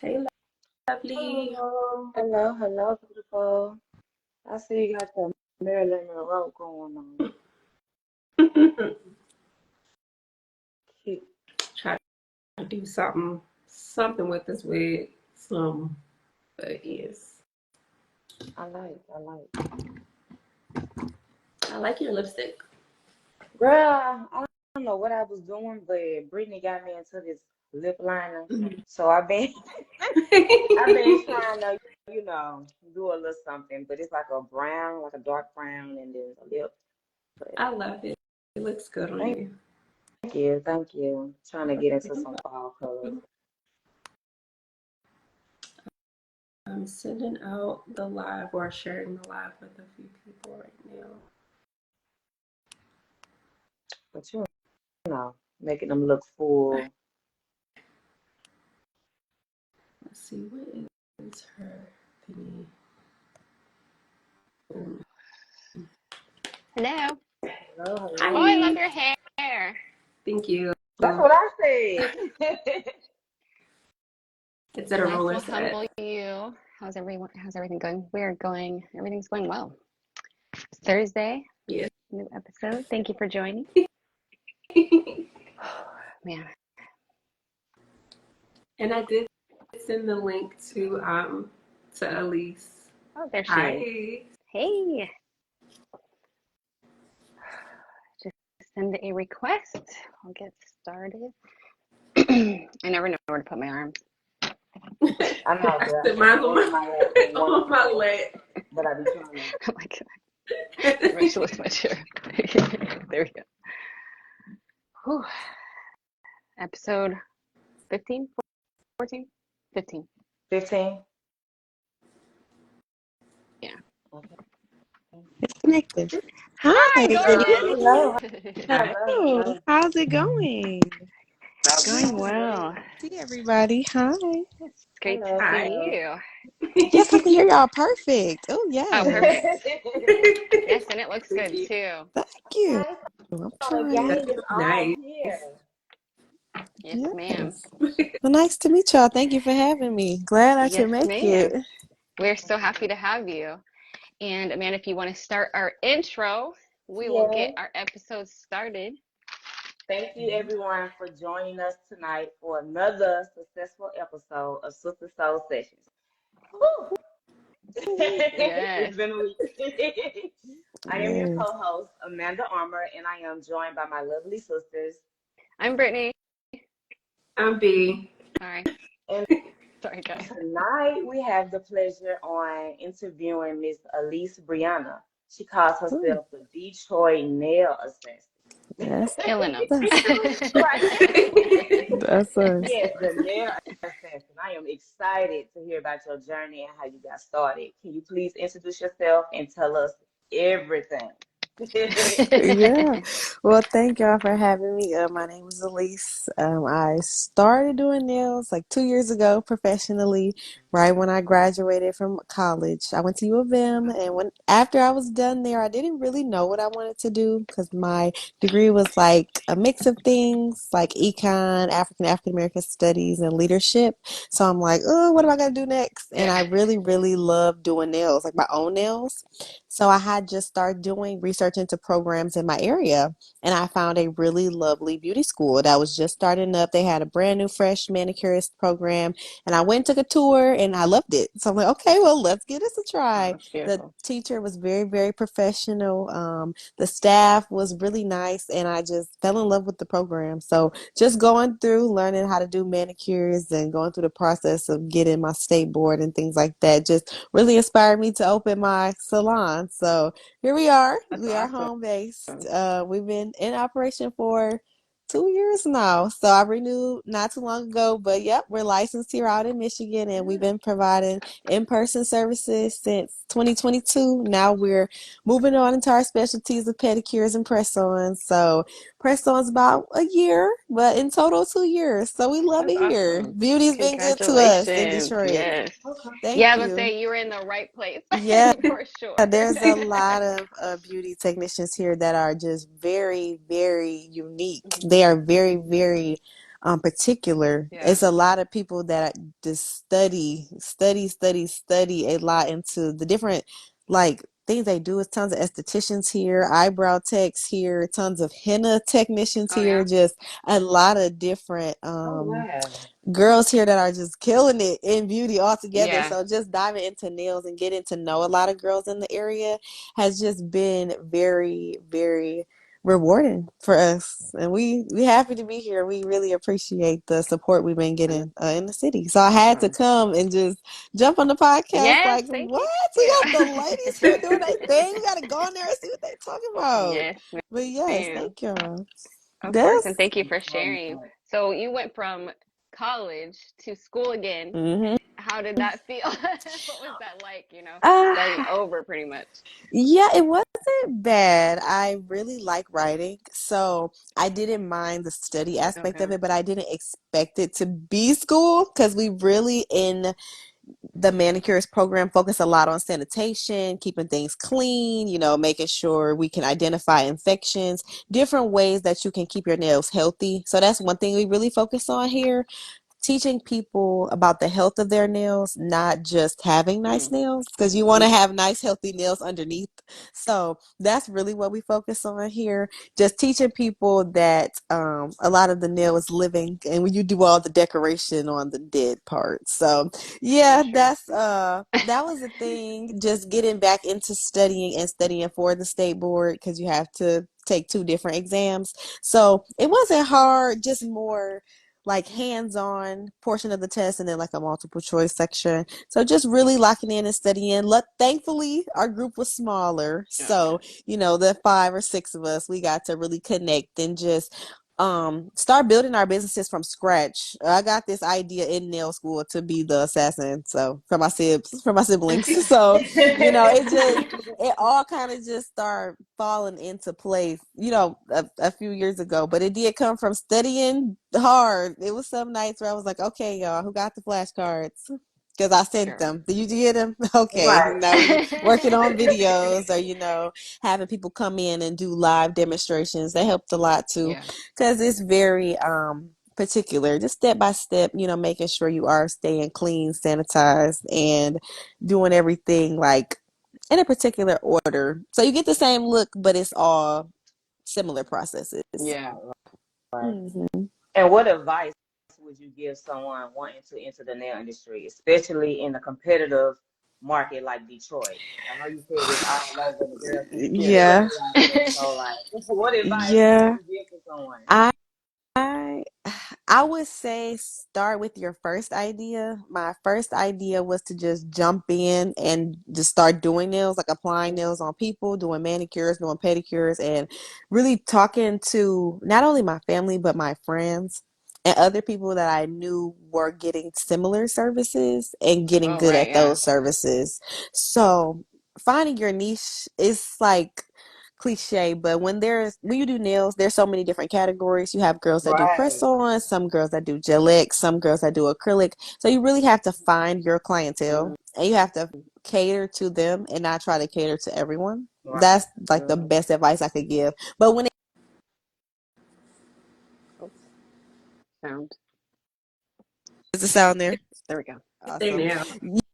Hey, lovely. Hello, beautiful. I see you got the Marilyn Monroe going on. Cute. Try to do something with this wig. But yes. I like. I like your lipstick. Girl, I don't know what I was doing, but Brittany got me into this lip liner. Mhm. So I've been trying to, do a little something, but it's like a brown, like a dark brown, and then a lip. But I love it. It looks good on thank you. thank you. Trying to get into some fall colors. I'm sending out the live or sharing the live with a few people right now. But making them look full. Let's see, what is her thingy? Boom. Hello. Hello, Oh, I hello. love Hi. your hair. Thank you. That's what I said. It's at a Nice roller little set. humble you. How's everything going? Everything's going well. It's Thursday, Yes. new episode. Thank you for joining. Man. And I did send the link to Elise. Oh, there she is. Hi. Hey. Just send a request. I'll get started. I never know where to put my arms. I know, I girl. said mine's on One on my my lap and one on on my my back. leg. But I be trying to. Oh my God. Maybe she looks my chair. There we go. Whew. Episode 15, 14, 15. 15? Yeah. Okay. It's connected. Hi, Hi, good Hello. evening. Hi. Hello. Hello. Hello. How's it going? Going Going well. great. See everybody. Hi. It's great to Hello. Hi. see Hello. you. Yes, I can hear y'all perfect. Oh, Oh, yes. perfect. Yes, and it looks Thank good you. too. Thank you. Nice. I'm So the trying. gang That's is all nice. here. Yes, ma'am. Yes. Well, nice to meet y'all. Thank you for having me. Glad I could Yes, make it. ma'am. We're so happy to have you. And Amanda, if you want to start our intro, we will get Yes. our episode started. Thank you, everyone, for joining us tonight for another successful episode of Sister Soul Sessions. Whew. Yes. It's been a week. I am your Yes. co-host, Amanda Armour, and I am joined by my lovely sisters. I'm Brittany. I'm B. All right. And Sorry, guys. tonight we have the pleasure on interviewing Miss Elise Brianna. She calls Ooh, herself the Detroit Nail that's Assassin. Killing them. us. Right. That's us. Yes, the nail assassin. I am excited to hear about your journey and how you got started. Can you please introduce yourself and tell us everything? Yeah. Well, thank y'all for having me. My name is Elise. I started doing nails like 2 years ago professionally, right when I graduated from college. I went to U of M, and when after I was done there, I didn't really know what I wanted to do because my degree was like a mix of things like econ, African American studies, and leadership. So I'm like, oh, what am I gonna do next? And Yeah. I really, really love doing nails, like my own nails. So I had just started doing research into programs in my area, and I found a really lovely beauty school that was just starting up. They had a brand new fresh manicurist program, and I went and took a tour, and I loved it. So I'm like, okay, well, let's give this a Oh, try. that's The beautiful. teacher was very, very professional. The staff was really nice, and I just fell in love with the program. So just going through learning how to do manicures and going through the process of getting my state board and things like that just really inspired me to open my salon. So here we are. That's We are awesome. home based. We've been in operation for 2 years now. So I renewed not too long ago, but yep, we're licensed here out in Michigan, and we've been providing in-person services since 2022. Now we're moving on into our specialties of pedicures and press-ons. So press-ons about a year, but in total 2 years. So we love That's it here. awesome. Beauty's been good to us in Congratulations. Detroit. Yes. Okay. Yeah, Thank I would you. say you were in the right place Yeah, for sure. there's a lot of beauty technicians here that are just very, very unique. They are very, very particular. Yeah. It's a lot of people that just study a lot into the different like things they do. Is tons of estheticians here, eyebrow techs here, tons of henna technicians Oh here, yeah. just a lot of different Oh wow. girls here that are just killing it in beauty altogether. Yeah. So just diving into nails and getting to know a lot of girls in the area has just been very, very rewarding for us. And we happy to be here. We really appreciate the support we've been getting in the city. So I had to Awesome. come and just jump on the podcast Yes, like, thank what? We got the you. ladies here doing their thing. We got to go in there and see what they're talking about. Yes, But yes, ma'am. thank y'all. Of course, and That's thank you for sharing. So you went from college to school again. mm-hmm. How did that feel? What was that like, starting uh over pretty much? Yeah, it wasn't bad. I really like writing, so I didn't mind the study aspect Okay. of it, but I didn't expect it to be school because we really in the manicurist program focus a lot on sanitation, keeping things clean, making sure we can identify infections, different ways that you can keep your nails healthy. So that's one thing we really focus on here, teaching people about the health of their nails, not just having nice Mm, nails, because you want to have nice, healthy nails underneath. So that's really what we focus on here. Just teaching people that a lot of the nail is living, and when you do all the decoration on the dead parts. So for yeah, sure. that was the thing. Just getting back into studying and studying for the state board because you have to take two different exams. So it wasn't hard, just more like hands-on portion of the test and then like a multiple choice section. So just really locking in and studying. Thankfully, our group was smaller. Oh yeah. So, the 5 or 6 of us, we got to really connect and just start building our businesses from scratch. I got this idea in nail school to be the assassin. So for my siblings. So, it all kind of just started falling into place, a few years ago. But it did come from studying hard. It was some nights where I was like, okay, y'all, who got the flashcards? Because I sent Sure. them. Did you get them? Okay. Right. Now we working on videos or, having people come in and do live demonstrations. That helped a lot too. Yeah. Because it's very particular, just step by step, making sure you are staying clean, sanitized, and doing everything like in a particular order. So you get the same look, but it's all similar processes. Yeah. Right. Hmm. And what advice would you give someone wanting to enter the nail industry, especially in a competitive market like Detroit? I know you said it's all over and the girls can be Yeah. killing Yeah, it out there. So, like, what advice would yeah. you give to someone? I I I would say start with your first idea. My first idea was to just jump in and just start doing nails, like applying nails on people, doing manicures, doing pedicures, and really talking to not only my family but my friends and other people that I knew were getting similar services and getting Oh good right. at Yeah. those services. So finding your niche is like cliche, but when you do nails, there's so many different categories. You have girls that do press Right. on, some girls that do gel X, some girls that do acrylic. So you really have to find your clientele and you have to cater to them and not try to cater to everyone. Right. That's like the best advice I could give. But when Oh, sound. it's the sound there. There we go. Say Awesome. now.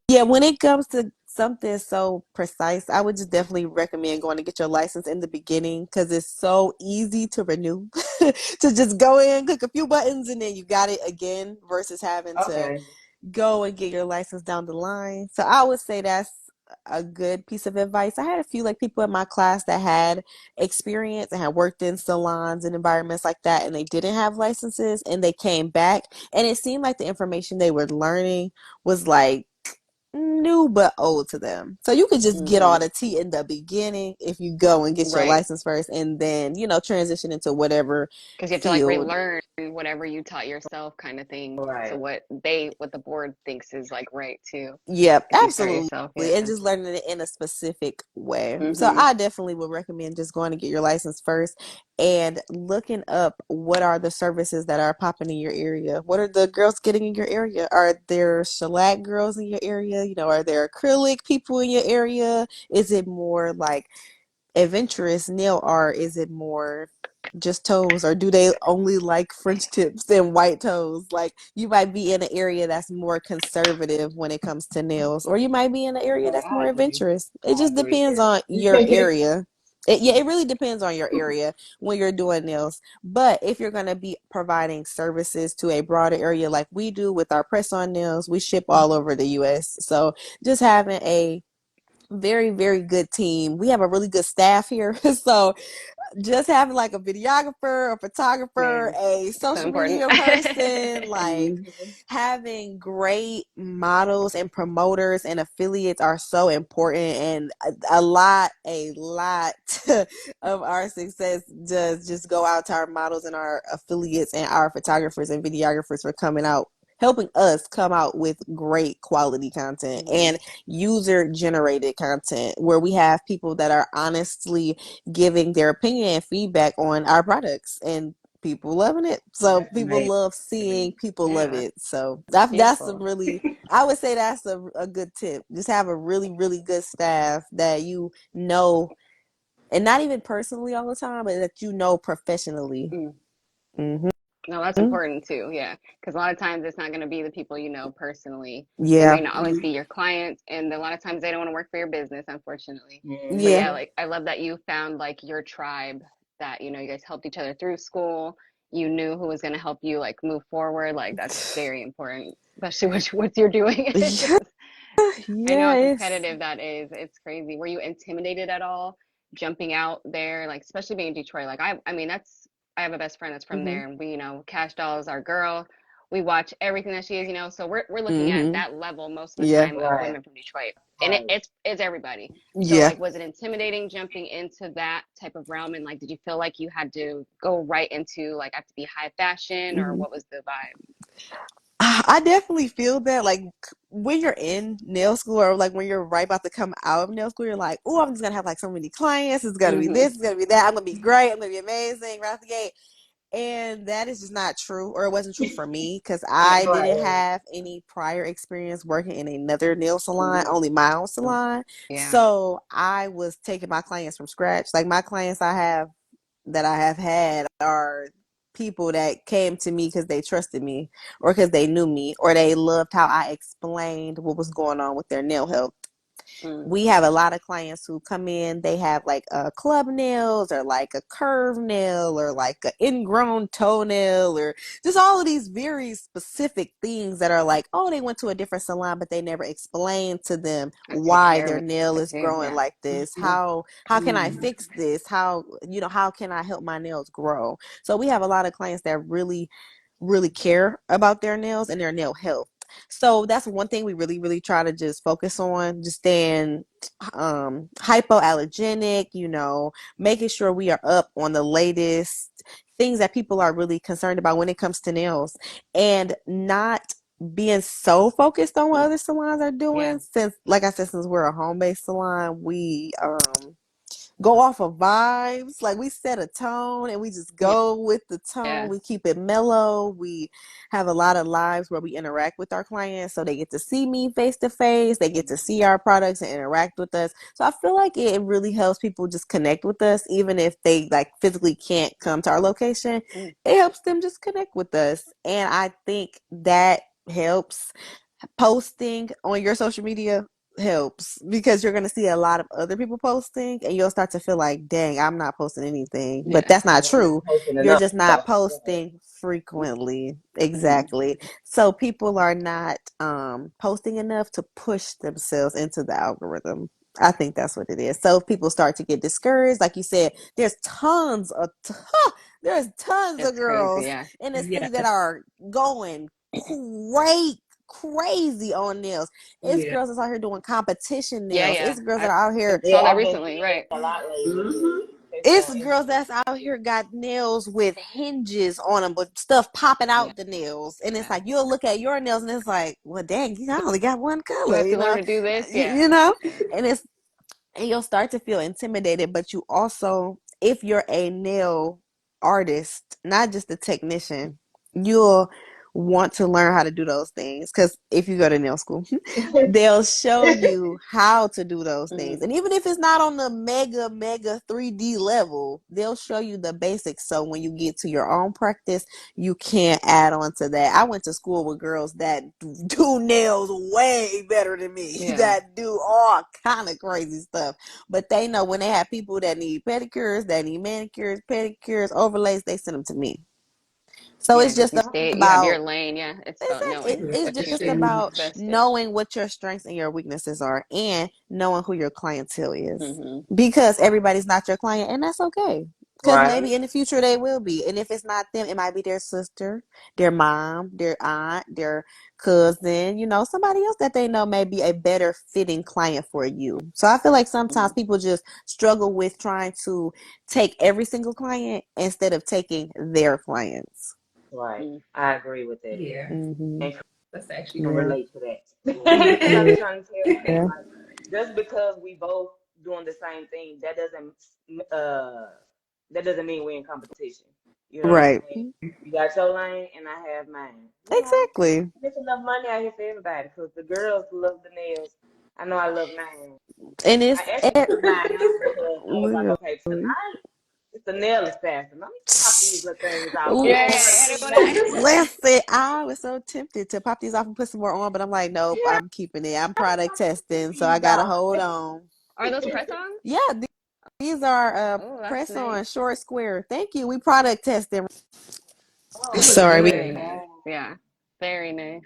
Yeah, when it comes to something so precise, I would just definitely recommend going to get your license in the beginning because it's so easy to renew. To just go in, click a few buttons, and then you got it again versus having to Okay. go and get your license down the line. So I would say that's a good piece of advice. I had a few like people in my class that had experience and had worked in salons and environments like that and they didn't have licenses and they came back and it seemed like the information they were learning was like new but old to them. So you could just get all Mm-hmm. the tea in the beginning if you go and get your Right. license first and then, transition into whatever Because you have to like field. relearn whatever you taught yourself kind of thing. So Right. what the board thinks is like right too. Yep, If you start absolutely. yourself, yeah. And just learning it in a specific way. So Mm-hmm. I definitely would recommend just going to get your license first and looking up what are the services that are popping in your area. What are the girls getting in your area? Are there shellac girls in your area? Are there acrylic people in your area? Is it more like adventurous nail art? Is it more just toes, or do they only like French tips and white toes? Like, you might be in an area that's more conservative when it comes to nails, or you might be in an area Right, that's I more agree. adventurous. It I just agree. depends on your area. It really depends on your area when you're doing nails. But if you're going to be providing services to a broader area like we do with our press-on nails, we ship all over the US. So just having a very, very good team. We have a really good staff here. So just having like a videographer, a photographer, Man, a so social important. media person, like Mm-hmm. having great models and promoters and affiliates are so important. And a lot of our success does just go out to our models and our affiliates and our photographers and videographers for coming out, helping us come out with great quality content Mhm. and user generated content where we have people that are honestly giving their opinion and feedback on our products, and people loving it. So That's people amazing. love seeing people love Yeah, it. So that's that's a beautiful. really, I would say that's a good tip. Just have a really, really good staff that you know, and not even personally all the time, but that you know professionally. Mm. Mm-hmm. No, that's important too. Yeah, because a lot of times it's not going to be the people you know personally. They may Yeah. not always be your clients, and a lot of times they don't want to work for your business, unfortunately. But Yeah. yeah, Mm-hmm. like I love that you found like your tribe that you guys helped each other through school. You knew who was going to help you like move forward. Like that's very important, especially what you're doing. It's Yeah. just I know Yeah. how It's. competitive that is. It's crazy. Were you intimidated at all jumping out there, like especially being in Detroit? Like I mean that's I have a best friend that's from Mm-hmm. there, and Cash Doll is our girl. We watch everything that she is. So we're looking at Mm-hmm. that level most of the Yeah. time of Right. women from Detroit, and Right. it's everybody. So Yeah. like, was it intimidating jumping into that type of realm, and like, did you feel like you had to go right into like have to be high fashion, or Mm-hmm. what was the vibe? I definitely feel that, like, when you're in nail school, or like when you're right about to come out of nail school, you're like, oh, I'm just gonna have like so many clients. It's gonna be Mm-hmm. this, it's gonna be that. I'm gonna be great. I'm gonna be amazing right out the gate. And that is just not true, or it wasn't true for me, because Yeah. I didn't Right. have any prior experience working in another nail salon, Mm-hmm. only my own salon. Yeah. So I was taking my clients from scratch. Like, my clients I have had are people that came to me because they trusted me, or because they knew me, or they loved how I explained what was going on with their nail health. Mm. We have a lot of clients who come in, they have like a club nails, or like a curved nail, or like an ingrown toenail, or just all of these very specific things that are like, oh, they went to a different salon, but they never explained to them I take why care their of nail it is too. growing Yeah. like this. Mm-hmm. How can I Mm-hmm. fix this? How can I help my nails grow? So we have a lot of clients that really, really care about their nails and their nail health. So that's one thing we really, really try to just focus on, just staying hypoallergenic, making sure we are up on the latest things that people are really concerned about when it comes to nails, and not being so focused on what other salons are Yeah. doing. Since, like I said, since we're a home-based salon, we go off of vibes. Like, we set a tone and we just Yeah. go with the tone. Yeah. We keep it mellow. We have a lot of lives where we interact with our clients, so they get to see me face to face. They get to see our products and interact with us. So I feel like it really helps people just connect with us, even if they like physically can't come to our location. Mm. It helps them just connect with us. And I think that helps. Posting on your social media helps, because you're going to see a lot of other people posting, and you'll start to feel like, dang, I'm not posting anything. But Yeah. that's not Yeah, I'm not true. posting You're enough. just not posting frequently. Exactly. So people are not posting enough to push themselves into the algorithm. I think that's what it is. So if people start to get discouraged, like you said, there's tons of It's crazy. girls Yeah. in the Yeah, city that are going crazy on nails. It's yeah. girls that's out here doing competition Yeah. nails. Yeah. It's girls I that are out here. Yeah, saw that I've been recently. seeing Right. that a lot lately too. Mm-hmm. It's so It's girls interesting. that's out here got nails with hinges on them, but stuff popping Yeah. out the nails. And it's Yeah. like, you'll look at your nails and it's like, well, dang, I only got one Do I color, have to learn to do this? you, Yeah. you know? And you'll start to feel intimidated, but you also, if you're a nail artist, not just a technician, you'll want to learn how to do those things. Because if you go to nail school, they'll show you how to do those things. And even if it's not on the mega 3D level, they'll show you the basics. So when you get to your own practice, you can add on to that. I went to school with girls that do nails way better than me, that do all kind of crazy stuff. But they know when they have people that need pedicures, that need manicures, pedicures, overlays, they send them to me. So it's Because just you have your about lane. Yeah, it's about knowing it's what just you about best do. knowing what your strengths and your weaknesses are, and knowing who your clientele is. Mm-hmm. Because everybody's not your client, and that's okay. Because Right. maybe in the future they will be, and if it's not them, it might be their sister, their mom, their aunt, their cousin. You know, somebody else that they know may be a better fitting client for you. So I feel like sometimes people just struggle with trying to take every single client instead of taking their clients. Right. Mm. I agree with that. Yeah, Mm-hmm. And that's actually can Yeah. relate to that. Because I be Yeah. trying to tell people like just because we both doing the same thing, uh that doesn't mean we're in competition. You know what I'm Right. saying? You got your lane and I have mine. You know, Exactly. there's enough money out here for everybody because the girls love the nails. I know I love mine. And I it's actually took mine out because I was like, okay, literally. tonight it's the nail assassin. Let me pop these little things off. I'm Yeah, gonna yeah, work yeah. I these don't want nails. Listen, I was so tempted to pop these off and put some more on, but I'm like, nope, Yeah, I'm keeping it. I'm product put testing, so I these gotta off. hold on. Are those press-ons? Yeah, these are Oh, that's press nice. on short square. Thank you. We product testing. they Oh, look Sorry, we Very good. nice. Yeah, very nice.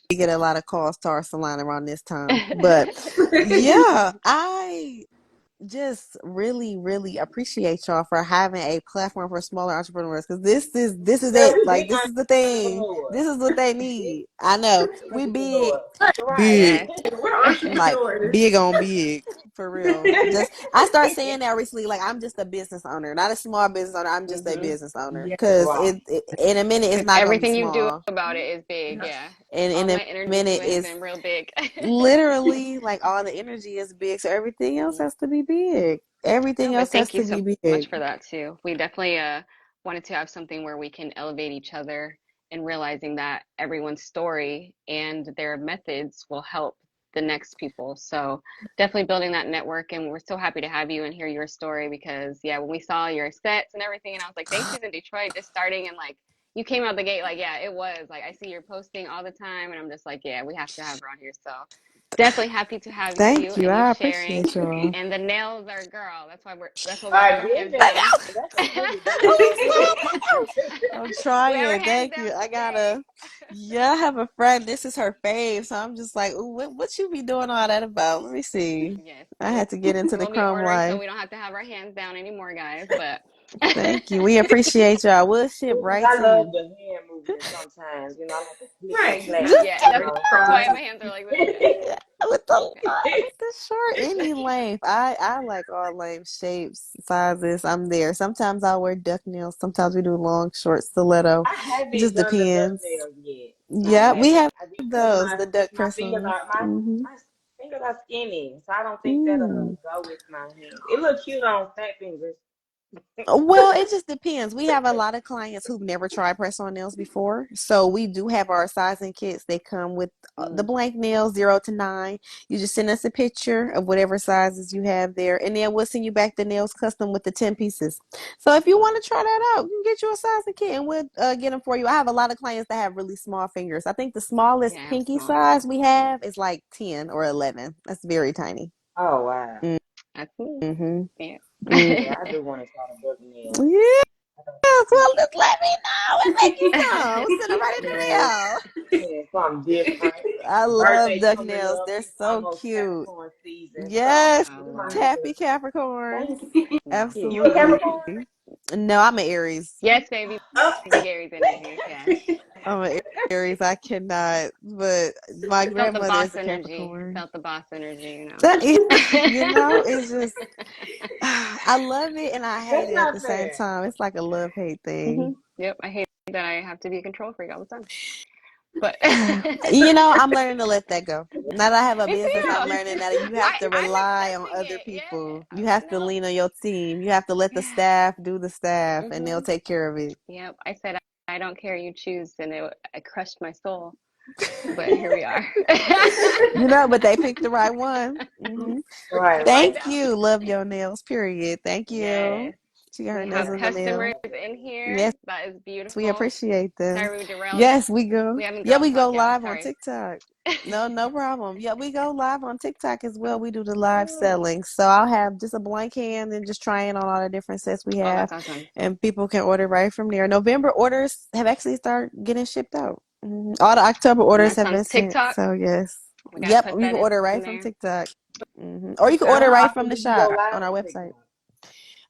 get a lot of calls to our salon around this time. But yeah, I just really appreciate y'all for having a platform for smaller entrepreneurs, because this is yeah, it. we Like, big this is the thing. entrepreneurs. This is what they need. I know Big we big, entrepreneurs. Right. big, Yes. We're like entrepreneurs. big on big for real. Just I start saying that recently. Like, I'm just a business owner, not a small business owner. I'm just a Mm-hmm. business owner, Yeah. because Right. in a minute it's Because not gonna be everything you do small, about it is big. Yeah. Yeah. and All in my a energy to minute it has it's been real big. literally like all the energy is big, so everything else Mhm. has to be big. Everything No, but else has thank you to so be much big. for that too. We definitely wanted to have something where we can elevate each other and realizing that everyone's story and their methods will help the next people. So definitely building that network, and we're so happy to have you and hear your story because yeah, when we saw your sets and everything, and I was like, thanks, she's in Detroit just starting, and like you came out the gate like yeah, it was like I see you're posting all the time, and I'm just like yeah, we have to have her on here. So definitely happy to have you Thank you. and you I sharing. appreciate y'all. And the nails are girl. That's why we have I our get hands that. down. That's a really Oh, good I'm We have our trying. hands Thank down you. for I the day. gotta. Yeah, I have a friend. This is her fave, so I'm just like, ooh, what you be doing all that about? Let me see. Yes, I yes. had to get into We the won't be crumb ordering, so life. we don't have to have our hands down anymore, guys. But Thank you. We appreciate y'all. We'll ship because right I to love you. the hand movement sometimes. You know, I like to click and Right. clack, yeah, you that's Very know. why cross. my hands are like this. Yeah, Yeah, with the yeah. with the short any length. I like all lengths, shapes, sizes. I'm there. Sometimes I'll wear duck nails. Sometimes we do long, short stiletto. I It haven't just done the duck depends. nails yet. I Yeah, we haven't. have I did because those, the duck my press fingers ons. are my Mm-hmm. my fingers are skinny, so I don't think that'll Mm. go with my hands. It look cute on fat fingers. Well, it just depends. We have a lot of clients who've never tried press on nails before. So we do have our sizing kits. They come with the Mm, blank nails, 0 to 9. You just send us a picture of whatever sizes you have there, and then we'll send you back the nails custom with the 10 pieces. So if you want to try that out, you can get you a sizing kit and we'll get them for you. I have a lot of clients that have really small fingers. I think the smallest yeah, I'm pinky small. size we have is like 10 or 11. That's very tiny. Oh wow. That's me. Mm-hmm. Yeah. Mm. Yeah, I do want to try the duck nails. Yeah. I don't think Yes, I'm well, just let me know and make you some. We'll send them right in the yes, mail. yeah, something different. I love Birthday duck coming nails. up. They're It's so almost cute. Capricorn season, so Yes, Oh we might have Lord. to Taffy Capricorns. thank No. you. You a Absolutely. Capricorn? No, I'm an Aries. Yes, baby. Oh. Big Aries energy. Yes. I'm an Aries. I cannot. But my Felt the grandmother is boss a energy. Capricorn. Felt the boss energy, That is, it's just, I love it and I hate That's it at not the same bad. time. It's like a love-hate hmm thing. Yep. I hate that I have to be a control freak all the time. But I'm learning to let that go. Now that I have a me business, too. I'm learning that you have to I'm rely on accepting other it. Yeah. people. You I'm like, have to no. lean on your team. You have to let the Yeah. staff do the staff and they'll hmm take care of it. Yep. I said I don't care, you choose, and it crushed my soul. But here we are. But they picked the right one. Right, I right. Thank know. you. Love your nails, period. Thank you. Yes. She got her We nails have in the customers mail. in here. Yes, That is we beautiful. appreciate them. Sorry we derailed. Yes, we go. We haven't Yeah, girl we go talk yet. I'm live on sorry. TikTok. No, no problem. Yeah, we go live on TikTok as well. We do the live selling. So I'll have just a blank hand and just trying on all the different sets we Oh, have. that's awesome. And people can order right from there. November orders have actually started getting shipped out. All the October And orders that's have on been sent. TikTok. So, yes. We gotta Yep, put you that can order in right from there. TikTok. Or you can Now, order how right from often the do you go shop live on our on website. TikTok?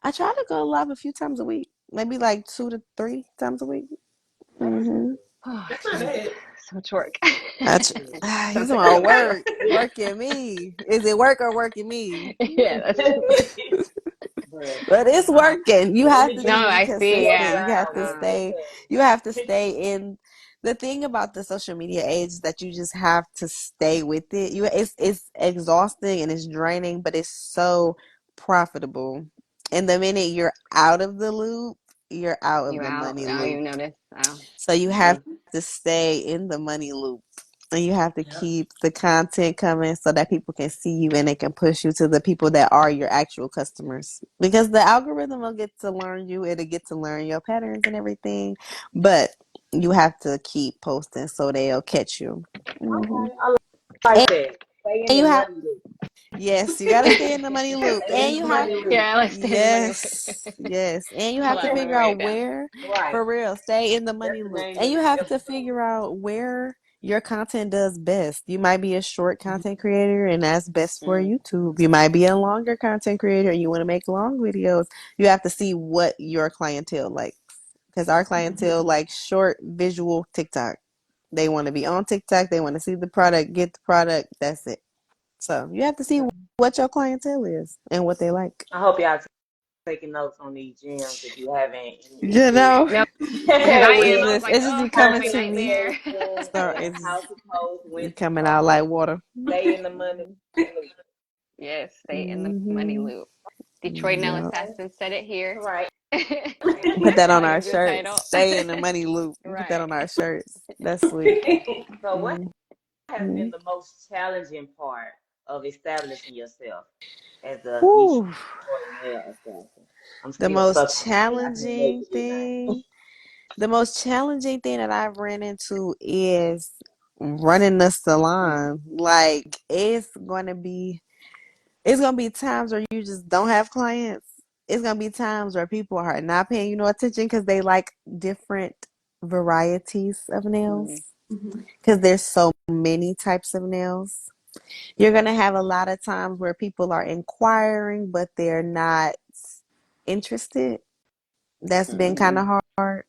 I try to go live a few times a week, maybe like 2 to 3 times a week. That's hmm Oh, That's not geez. bad. So much work. That's good. you Something talking else. work, working me. Is it work or working me? Yeah, that's true. But But it's working. You let have me to No, give just you be I see. your consistent. Yeah. You have round to on Uh, it stay. You have to 'cause stay in. The thing about the social media age is that you just have to stay with it. It's exhausting and it's draining, but it's so profitable. And the minute you're out of the loop, you're out of you the out. money Oh, you loop. notice. Oh. So you have Mhm. to stay in the money loop. And you have to Yep. keep the content coming so that people can see you and they can push you to the people that are your actual customers. Because the algorithm will get to learn you, it'll get to learn your patterns and everything. But you have to keep posting so they'll catch you. Okay, hmm I like And, that. Stay in and the you have money loop. Yes, you gotta stay in the money loop. Stay in And the you have money loop. Yeah, I like staying in the money. yes, yes. And you have Hold to on, let me figure write out it down. where, Right. for real, stay in the That's money the loop. name And of you this have to episode. figure out where your content does best. You might be a short content creator and that's best for Mm, YouTube. You might be a longer content creator and you want to make long videos. You have to see what your clientele likes. Because our clientele likes short visual TikTok. They want to be on TikTok, they want to see the product, get the product, that's it. So you have to see what your clientele is and what they like. I hope y'all taking notes on these gems if you haven't You into know, no, because I am. I was with like, it's just oh, be this is coming my content to me. nightmare. creation Start and it's how to post, when to coming out like post, water. stay in the money Mhm. loop. Yes, stay in the money hmm loop. Detroit Nell Yeah. Okay. Assassin said it here. All right. Put that I'll on give our you the shirts. title. Stay in the money loop. Put that Right. on our shirts. That's sweet. So what hmm has been the most challenging part of establishing yourself as a Whew. Detroit male assassin? I'm The still stuck most on the challenging assassination thing. thing, the most challenging thing that I've ran into is running the salon. Like it's gonna be times where you just don't have clients. It's gonna be times where people are not paying you no attention because they like different varieties of nails. Mm, Because there's so many types of nails. You're gonna have a lot of times where people are inquiring, but they're not interested. That's been kind mm, of hard.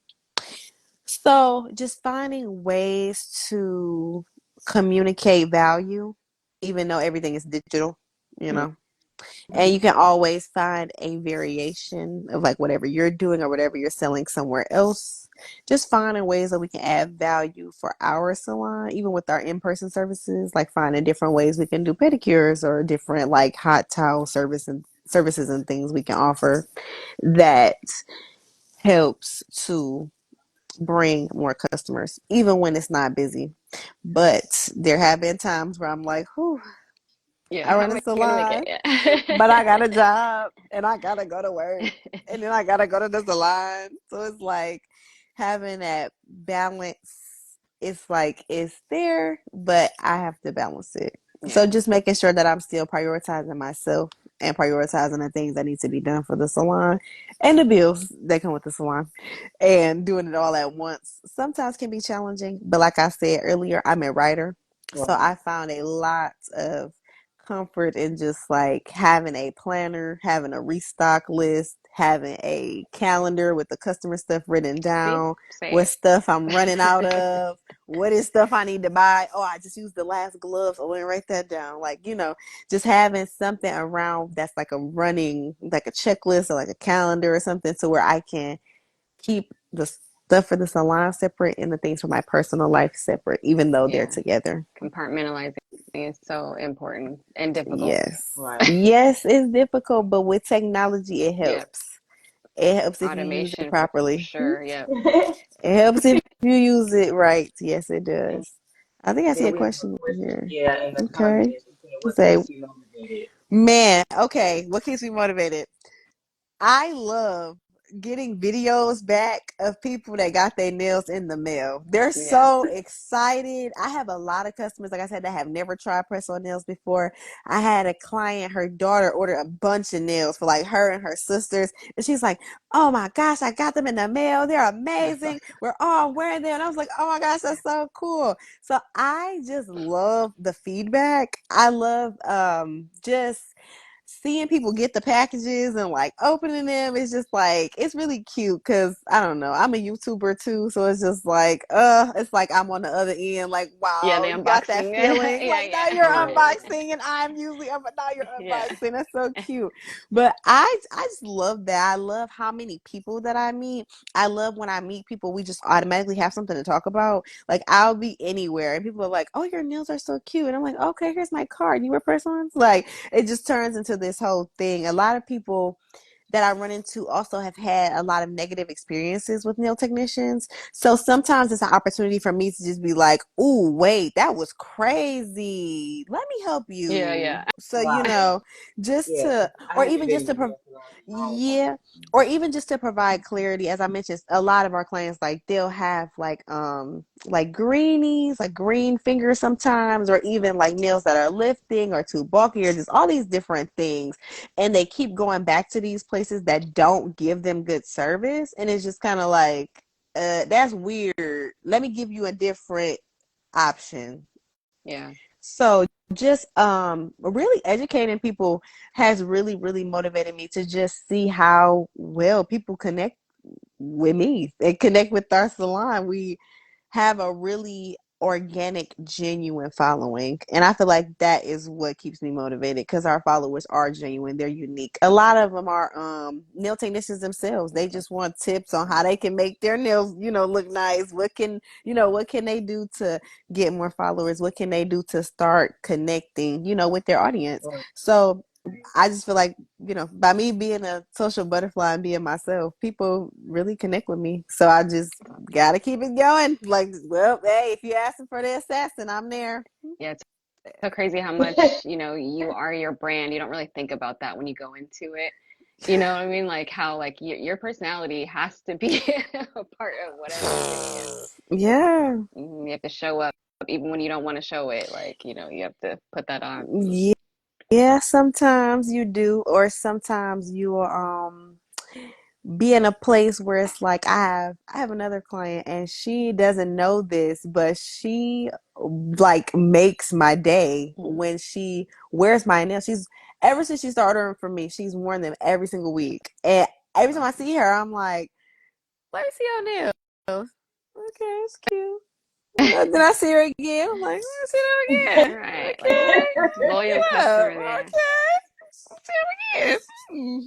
So just finding ways to communicate value, even though everything is digital, you mm. know. And you can always find a variation of like whatever you're doing or whatever you're selling somewhere else. Just finding ways that we can add value for our salon, even with our in-person services, like finding different ways we can do pedicures or different like hot towel services and things we can offer that helps to bring more customers, even when it's not busy. But there have been times where I'm like, whew, Yeah, I how run am a I gonna make it? salon, but I Yeah. got a job and I gotta go to work and then I gotta go to the salon. So it's like having that balance. It's like it's there, but I have to balance it. So Yeah. just making sure that I'm still prioritizing myself and prioritizing the things that need to be done for the salon and the bills that come with the salon and doing it all at once sometimes can be challenging. But like I said earlier, I'm a writer. So Right. I found a lot of comfort in just like having a planner, having a restock list, having a calendar with the customer stuff written See? down, Say what stuff I'm running out it. of, what is stuff I need to buy. Oh, I just used the last gloves. Oh, let me write that down. Like, just having something around that's like a running, like a checklist or like a calendar or something so where I can keep the stuff for the salon separate and the things for my personal life separate, even though they're Yeah. together. Compartmentalizing is so important and difficult. Yes. Right. Yes, it's difficult, but with technology, it Yeah. helps. It helps if you use it Automation for properly. sure. Yep. It helps if you use it right. Yes, it does. I think I see Then a we have a question question, here. yeah, in the Okay. comments. It said, what Say, keeps you motivated? man, okay, what keeps me motivated? I love getting videos back of people that got their nails in the mail. They're Yeah. so excited. I have a lot of customers, like I said, that have never tried press on nails before. I had a client, her daughter ordered a bunch of nails for like her and her sisters. And she's like, oh my gosh, I got them in the mail. They're amazing. We're all wearing them. And I was like, oh my gosh, that's so cool. So I just love the feedback. I love just seeing people get the packages and like opening them. It's just like it's really cute because I don't know, I'm a YouTuber too, so it's just like it's like I'm on the other end, like Yeah, the wow, you got that unboxing. feeling Yeah, like now yeah. you're Right. unboxing and I'm usually now you're Yeah. unboxing. That's so cute. But I just love that. I love how many people that I meet. I love when I meet people, we just automatically have something to talk about. Like I'll be anywhere and people are like, oh, your nails are so cute, and I'm like, okay, here's my card, you were person, like it just turns into this whole thing. A lot of people that I run into also have had a lot of negative experiences with nail technicians. So sometimes it's an opportunity for me to just be like, "Ooh, wait, that was crazy. Let me help Yeah, you." yeah. So, Right. just Yeah. to, I or haven't even been just in to, the nail salon in a long yeah, time. or even just to provide clarity. As I mentioned, a lot of our clients, like they'll have like greenies, like green fingers sometimes, or even like nails that are lifting or too bulky, or just all these different things, and they keep going back to these places that don't give them good service, and it's just kind of like that's weird. Let me give you a different option. Yeah. So just really educating people has really motivated me to just see how well people connect with me and connect with our salon. We have a really organic, genuine following. And I feel like that is what keeps me motivated because our followers are genuine. They're unique. A lot of them are nail technicians themselves. They just want tips on how they can make their nails, look nice. What can they do to get more followers? What can they do to start connecting, with their audience? Right. So I just feel like, by me being a social butterfly and being myself, people really connect with me. So I just gotta keep it going. Like, well, hey, if you're asking for the assassin, I'm there. Yeah, it's so crazy how much, you are your brand. You don't really think about that when you go into it. You know what I mean? Like how like your personality has to be a part of whatever you're giving in. Yeah. You have to show up even when you don't want to show it. Like, you have to put that on. Yeah. Yeah, sometimes you do, or sometimes you will be in a place where it's like I have another client and she doesn't know this, but she like makes my day when she wears my nails. She's ever since she started ordering from me, she's worn them every single week. And every time I see her, I'm like, let me see your nails. Okay, it's cute. Then I see her again. I'm like, let me see them again. Right. Like loyal Okay. Yeah. customer there. Okay. See them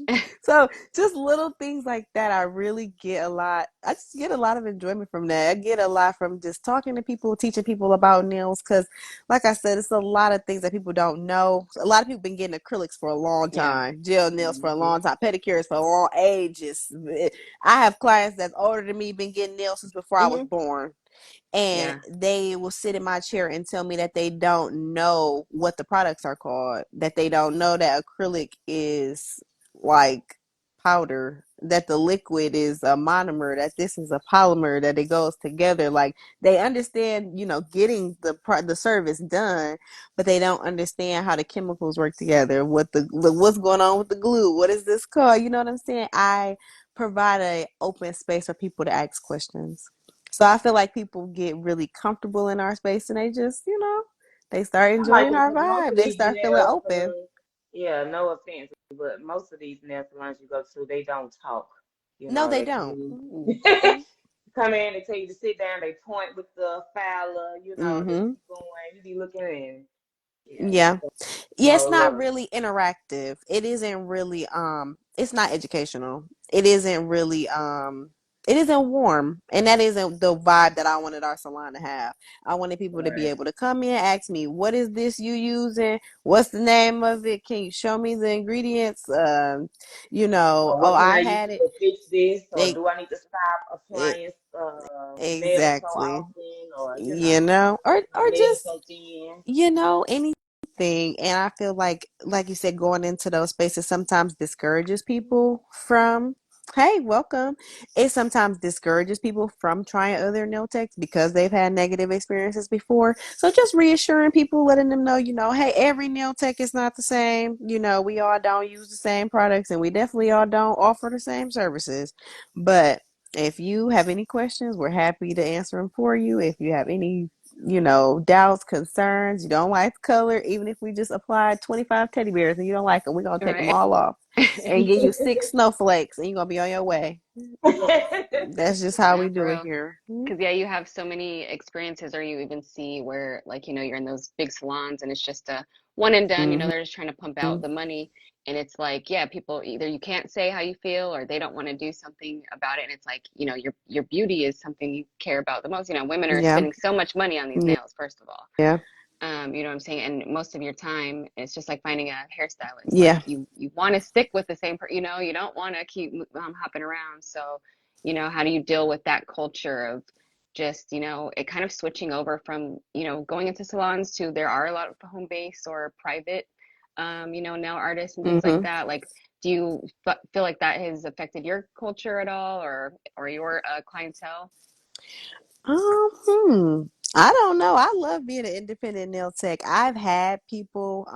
again. So just little things like that, I really get a lot. I just get a lot of enjoyment from that. I get a lot from just talking to people, teaching people about nails. Because, like I said, it's a lot of things that people don't know. A lot of people been getting acrylics for a long Yeah. time, gel nails for a Mhm. long time, pedicures for long ages. I have clients that's older than me, been getting nails since before I was Hmm. born, and Yeah. they will sit in my chair and tell me that they don't know what the products are called, that they don't know that acrylic is like powder, that the liquid is a monomer, that this is a polymer, that it goes together. Like they understand, getting the service done, but they don't understand how the chemicals work together, what's going on with the glue, what is this called, you know what I'm saying? I provide a open space for people to ask questions. So I feel like people get really comfortable in our space and they just, they start I like enjoying it our because most vibe. of They these start feeling nail open. salons, yeah, no offense, but most of these nail salons you go to, they don't talk. No, they They come don't. in, Mhm. come in, they tell you to sit down, they point with the filer, they Mm-hmm. keep going. You be looking in, yeah, Yeah. so Yeah, it's more not love. really interactive. It isn't really it's not educational. It isn't really it isn't warm, and that isn't the vibe that I wanted our salon to have. I wanted people to be Right. able to come in, ask me, what is this you using? What's the name of it? Can you show me the ingredients? Or Oh, what can I I use had it. to fix this? Or They, do I need to stop it applying nails so exactly, often? Or, or my nails just so thin. anything. And I feel like you said, going into those spaces sometimes discourages people from, hey, welcome. It sometimes discourages people from trying other nail techs because they've had negative experiences before. So just reassuring people, letting them know, hey, every nail tech is not the same. We all don't use the same products, and we definitely all don't offer the same services. But if you have any questions, we're happy to answer them for you. If you have any doubts, concerns, you don't like the color, even if we just applied 25 teddy bears and you don't like them, we're going to take them Right. all off and give you 6 snowflakes, and you're going to be on your way. That's just how No, we for do it real. here. Because yeah, you have so many experiences, or you even see where, like, you're in those big salons and it's just a one and done, Mm-hmm. they're just trying to pump out the money. And it's like, yeah, people either you can't say how you feel or they don't want to do something about it. And it's like, your beauty is something you care about the most. Women are Yeah. spending so much money on these Yeah. nails, first of all. Yeah. You know what I'm saying? And most of your time, it's just like finding a hairstylist. Like Yeah. you want to stick with the same, you don't want to keep hopping around. So, how do you deal with that culture of just, it kind of switching over from, going into salons to there are a lot of home base or private, nail artists and things like Mm-hmm. that. Like, do you feel like that has affected your culture at all, or your clientele? Hmm. I don't know. I love being an independent nail tech. I've had people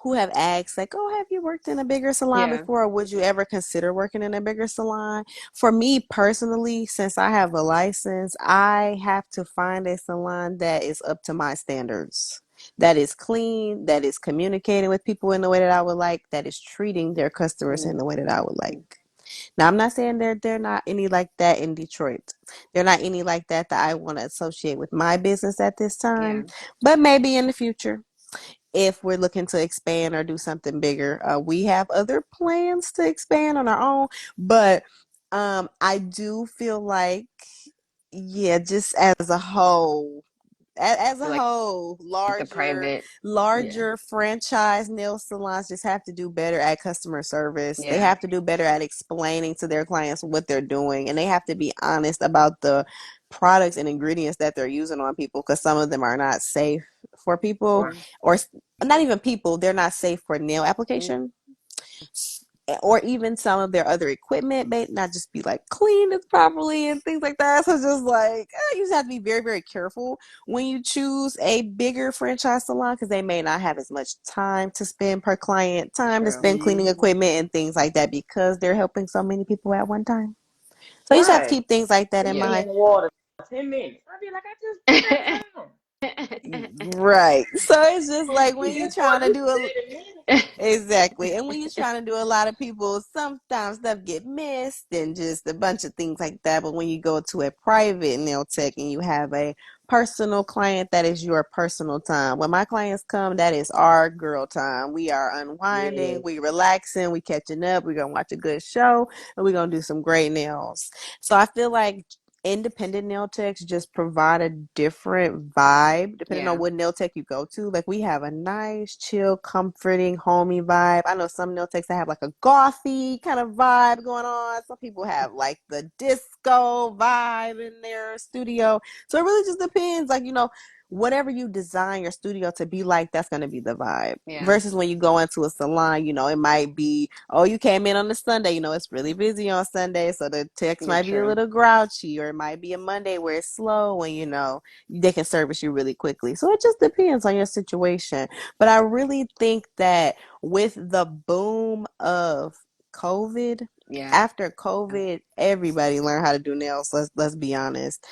who have asked, like, oh, have you worked in a bigger salon Yeah. before? Or would you ever consider working in a bigger salon? For me personally, since I have a license, I have to find a salon that is up to my standards, that is clean, that is communicating with people in the way that I would like, that is treating their customers in the way that I would like. Now, I'm not saying they're not any like that in Detroit. They're not any like that I want to associate with my business at this Yeah. time, but maybe in the future, if we're looking to expand or do something bigger. We have other plans to expand on our own, but I do feel like, yeah, just as a whole, as a Feel whole, like the private. Yeah. larger franchise nail salons just have to do better at customer service. They Yeah. have to do better at explaining to their clients what they're doing, and they have to be honest about the products and ingredients that they're using on people, because some of them are not safe for people, Mm-hmm. or not even people, they're not safe for nail Mm-hmm. application, or even some of their other equipment may not just be like cleaned as properly and things like that. So it's just like, you just have to be very, very careful when you choose a bigger franchise salon, because they may not have as much time to spend per client, time to True. spend cleaning Hmm. equipment and things like that, because they're helping so many people at one time. So you just have to Right. keep things like that in Put me Yeah. mind. in the water 10 minutes. I'd be like, I just put that time. Right. So it's just like when You you're just want trying to this do in a 30 minutes. exactly. And when you're trying to do a lot of people, sometimes stuff get missed and just a bunch of things like that. But when you go to a private nail tech and you have a personal client, that is your personal time. When my clients come, that is our girl time. We are unwinding, Yes. we relaxing, we catching up, we're gonna watch a good show, and we're gonna do some great nails. So I feel like independent nail techs just provide a different vibe depending on Yeah. what nail tech you go to. Like, we have a nice, chill, comforting, homey vibe. I know some nail techs that have like a gothy kind of vibe going on. Some people have like the disco vibe in their studio. So it really just depends. Like, whatever you design your studio to be like, that's going to be the vibe. Yeah. Versus when you go into a salon, it might be, oh, you came in on a Sunday, it's really busy on Sunday, so the text Yeah. might be a True. little grouchy, or it might be a Monday where it's slow and, they can service you really quickly. So it just depends on your situation. But I really think that with the boom of COVID, Yeah. after COVID, everybody learned how to do nails. Let's be honest.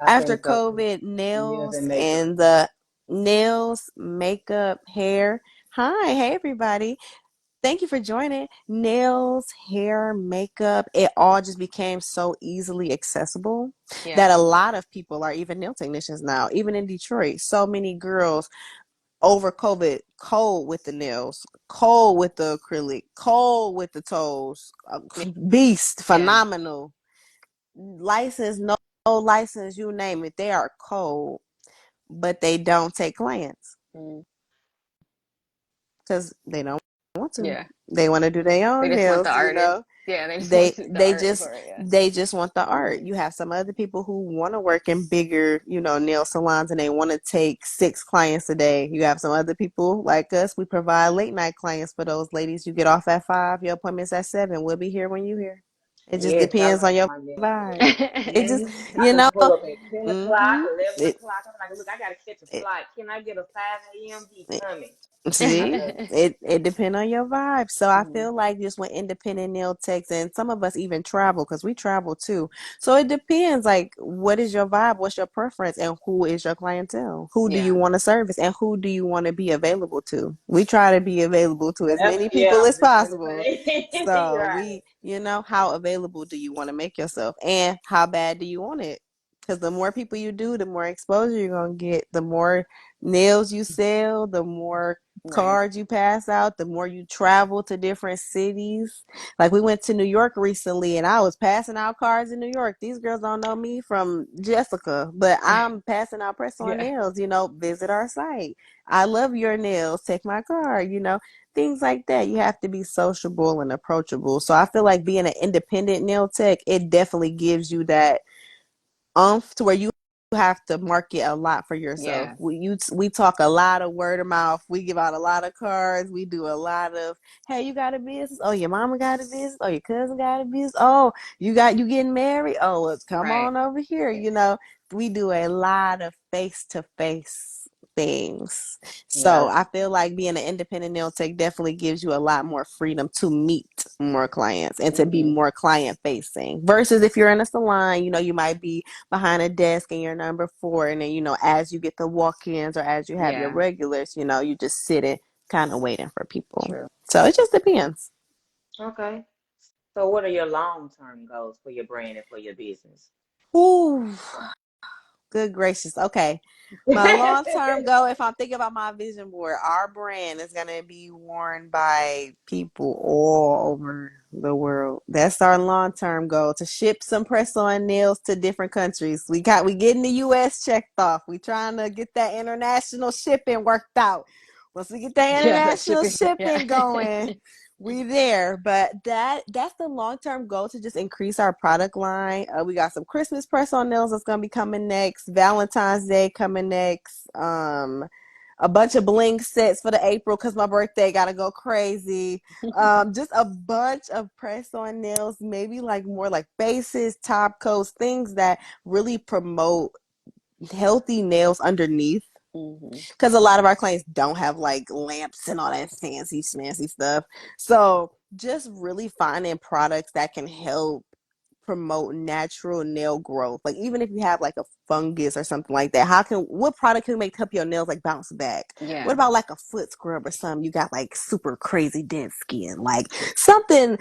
I After think so too. COVID, Nails nails and makeup. and the nails, makeup, hair. Hi, hey everybody. Thank you for joining. Nails, hair, makeup, it all just became so easily accessible Yeah. that a lot of people are even nail technicians now, even in Detroit. So many girls over COVID, cold with the nails, cold with the acrylic, cold with the toes, Yeah. beast, Yeah. phenomenal. license, no license, you name it, they are cold, but they don't take clients Mm. because they don't want to. Yeah. They want to do their They own just want the nails, you artist. know. Yeah, they just want they the they art just for it. Yeah. they just want the art. Mm-hmm. You have some other people who want to work in bigger, nail salons, and they want to take 6 clients a day. You have some other people like us. We provide late night clients for those ladies. You get off at 5, your appointment's at 7. We'll be here when you here. It just Yes, I depends on like your my nails vibe. early. It just, Mm-hmm. I you can know, pull up at 10 o'clock, mm-hmm. 11 it, o'clock. I'm like, look, I got to catch a it, flight. Can I get a 5 a.m.? He it coming. I See, love it. it depends on your vibe. So I Mhm. feel like just when independent nail techs, and some of us even travel because we travel too. So it depends. Like, what is your vibe? What's your preference? And who is your clientele? Who do you Yeah. want to service? And who do you want to be available to? We try to be available to as Whatever, many yeah, people I as was just going to possible. say. You're So right. how available do you want to make yourself? And how bad do you want it? Because the more people you do, the more exposure you're going to get, the more nails you sell, the more Right. cards you pass out, the more you travel to different cities. Like we went to New York recently and I was passing out cards in New York. These girls don't know me from Jessica, but I'm passing out press on Yeah. nails, visit our site. I love your nails. Take my card, things like that. You have to be sociable and approachable. So I feel like being an independent nail tech, it definitely gives you that to where you have to market a lot for yourself. Yeah. We talk a lot of word of mouth. We give out a lot of cards. We do a lot of, hey, you got a business? Oh, your mama got a business? Oh, your cousin got a business? Oh, you getting married? Oh, let's come Right. on over here. We do a lot of face to face things. So Yeah. I feel like being an independent nail tech definitely gives you a lot more freedom to meet more clients and to be Mm-hmm. more client facing versus if you're in a salon, you might be behind a desk and you're number 4, and then as you get the walk-ins or as you have your Yeah. regulars, you just sitting kind of waiting for people. True. So it just depends. Okay. So, what are your long-term goals for your brand and for your business? Ooh, good gracious. Okay. My long term goal, if I'm thinking about my vision board, our brand is going to be worn by people all over the world. That's our long term goal, to ship some press on nails to different countries. We getting the US checked off. We trying to get that international shipping worked out. Once we get that Yeah, that international shipping. Yeah. shipping going, we there. But that's the long term goal, to just increase our product line. We got some Christmas press on nails that's gonna be coming next. Valentine's Day coming next. A bunch of bling sets for the April because my birthday gotta go crazy. Just a bunch of press on nails, maybe like more like bases, top coats, things that really promote healthy nails underneath, Hmm. because a lot of our clients don't have like lamps and all that fancy schmancy stuff. So just really finding products that can help promote natural nail growth. Like even if you have like a fungus or something like that, what product can make help your nails like bounce back? What Yeah. about like a foot scrub or something? You got like super crazy dead skin, like something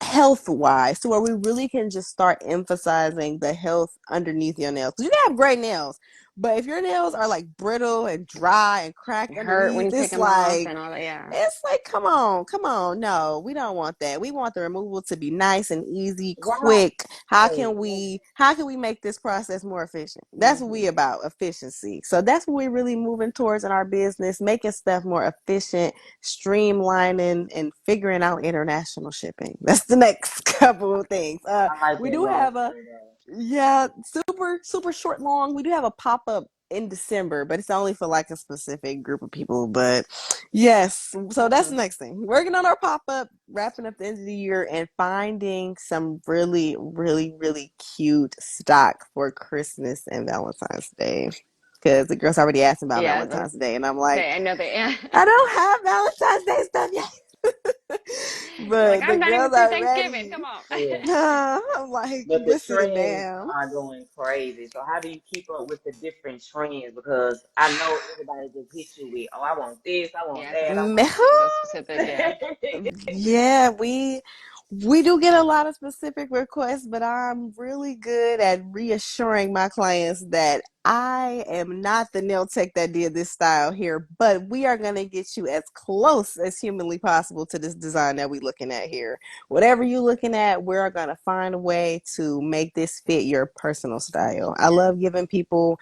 health wise, to where we really can just start emphasizing the health underneath your nails. 'Cause you can have great nails, but if your nails are like brittle and dry and cracked Hurt when underneath, you take them off and all that. Yeah. it's like, come on, come on. No, we don't want that. We want the removal to be nice and easy, Right. quick. How can we make this process more efficient? That's what we Hmm. about, efficiency. So that's what we're really moving towards in our business, making stuff more efficient, streamlining, and figuring out international shipping. That's the next couple of things. I like We that do long have a term goal. yeah, super, super short long. We do have a pop up in December, but it's only for like a specific group of people. But yes, so that's Okay. the next thing. Working on our pop up, wrapping up the end of the year, and finding some really, really, really cute stock for Christmas and Valentine's Day. Because the girls already asked about Yeah. I Valentine's Day, and I'm like, I know they. Yeah. I don't have Valentine's Day stuff yet. You're like, But the I'm not even girls through are Thanksgiving. ready. Come on. Yeah. I'm like, But the just sit it trends down. are going crazy. So how do you keep up with the different trends? Because I know everybody just hits you with, oh, I want this, I want Yeah, that, I because want it's so this. specific. Yeah. Yeah, we We do get a lot of specific requests, but I'm really good at reassuring my clients that I am not the nail tech that did this style here, but we are going to get you as close as humanly possible to this design that we're looking at here. Whatever you're looking at, we're going to find a way to make this fit your personal style. I love giving people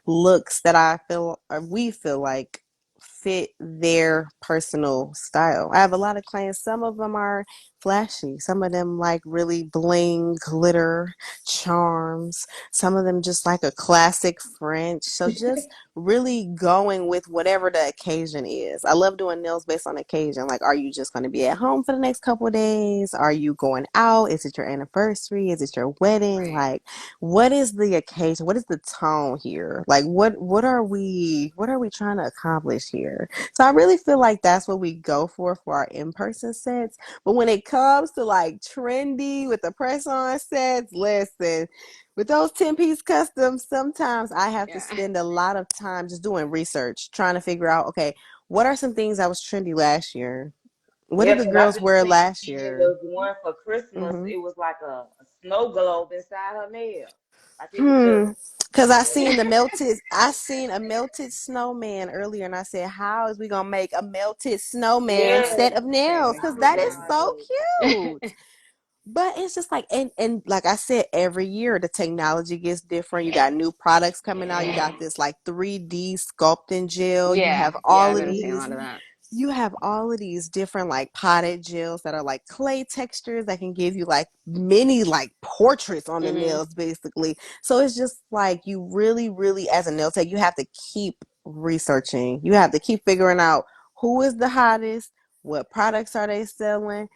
looks that I feel or we feel like fit their personal style. I have a lot of clients. Some of them are flashy. Some of them like really bling, glitter, charms. Some of them just like a classic French. So just really going with whatever the occasion is. I love doing nails based on occasion. Like, are you just going to be at home for the next couple of days? Are you going out? Is it your anniversary? Is it your wedding? Right. Like, what is the occasion? What is the tone here? Like, what are we trying to accomplish here? So I really feel like that's what we go for our in-person sets. But when it comes to like trendy with the press-on sets, listen, with those 10-piece customs, sometimes I have to Yeah. spend a lot of time just doing research, trying to figure out, okay, what are some things that was trendy last year? What Yeah, did the because I girls just wear last seen year? the one for Christmas. Mm-hmm. It was like a snow globe inside her nail. Like it was just, Cause I yeah. seen a melted snowman earlier, and I said, "How is we gonna make a melted snowman Yes. set of nails? Crazy. Cause I was that is Yeah. so like, cute." But it's just like, and like I said, every year the technology gets different. You got new products coming out. You got yeah. this like 3D sculpting gel. You Yeah. have Yeah. all I've of been seeing a these lot of that. different like potted gels that are like clay textures that can give you like mini like portraits on the Hmm. nails basically. So it's just like you really, really as a nail tech, you have to keep researching. You have to keep figuring out who is the hottest, what products are they selling,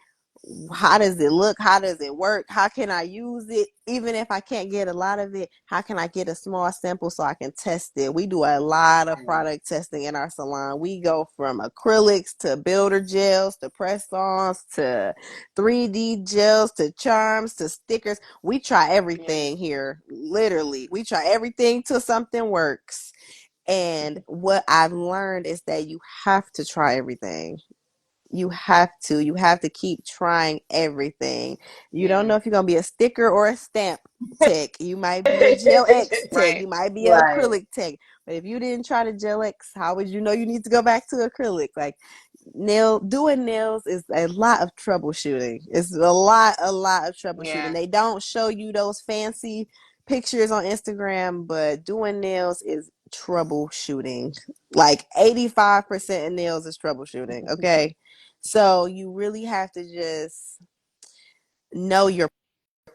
how does it look, how does it work, how can I use it, even if I can't get a lot of it, how can I get a small sample so I can test it. We do a lot of product testing in our salon. We go from acrylics to builder gels to press-ons to 3D gels to charms to stickers. We try Yeah. everything here, literally. We try everything till something works. And what I've learned is that you have to try everything. You have to keep trying everything. You don't Yeah. know if you're going to be a sticker or a stamp tech. You might be a gel X tech. Right. You might be an Right. acrylic tech. But if you didn't try the gel X, how would you know you need to go back to acrylic? Like, doing nails is a lot of troubleshooting. It's a lot of troubleshooting. Yeah. They don't show you those fancy pictures on Instagram, but doing nails is troubleshooting. Like 85% of nails is troubleshooting. Okay. So you really have to just know your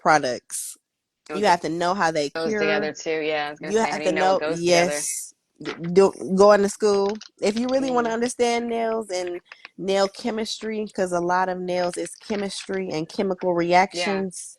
products. What You have to know how they goes together cure. too. Yeah. I was gonna You say, how have do to you know what know, goes together? yes, going to school. If you really want Hmm. to understand nails and nail chemistry, because a lot of nails is chemistry and chemical Yeah. reactions,